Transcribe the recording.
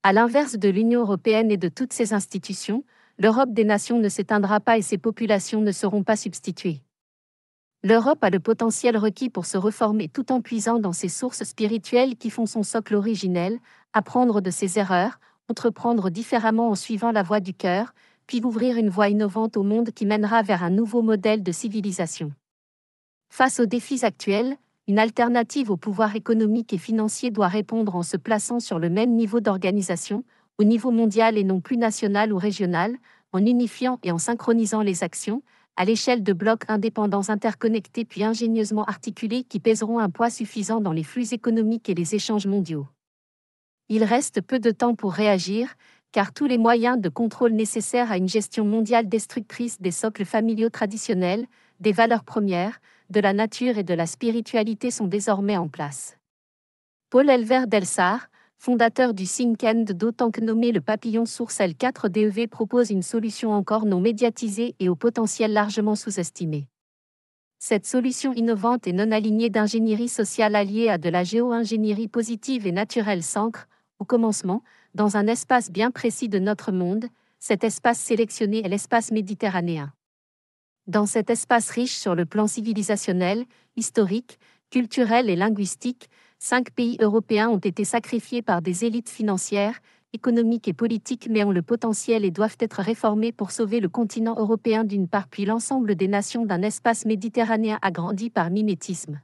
À l'inverse de l'Union européenne et de toutes ses institutions, l'Europe des nations ne s'éteindra pas et ses populations ne seront pas substituées. L'Europe a le potentiel requis pour se reformer tout en puisant dans ses sources spirituelles qui font son socle originel, apprendre de ses erreurs, entreprendre différemment en suivant la voie du cœur, puis ouvrir une voie innovante au monde qui mènera vers un nouveau modèle de civilisation. Face aux défis actuels, une alternative au pouvoir économique et financier doit répondre en se plaçant sur le même niveau d'organisation, au niveau mondial et non plus national ou régional, en unifiant et en synchronisant les actions, à l'échelle de blocs indépendants interconnectés puis ingénieusement articulés qui pèseront un poids suffisant dans les flux économiques et les échanges mondiaux. Il reste peu de temps pour réagir, car tous les moyens de contrôle nécessaires à une gestion mondiale destructrice des socles familiaux traditionnels, des valeurs premières, de la nature et de la spiritualité sont désormais en place. Paul Elver Delsart, fondateur du think tank d'autant que nommé le papillon source L4DEV, propose une solution encore non médiatisée et au potentiel largement sous-estimé. Cette solution innovante et non alignée d'ingénierie sociale alliée à de la géo-ingénierie positive et naturelle s'ancre, au commencement, dans un espace bien précis de notre monde. Cet espace sélectionné est l'espace méditerranéen. Dans cet espace riche sur le plan civilisationnel, historique, culturel et linguistique, 5 pays européens ont été sacrifiés par des élites financières, économiques et politiques mais ont le potentiel et doivent être réformés pour sauver le continent européen d'une part puis l'ensemble des nations d'un espace méditerranéen agrandi par mimétisme.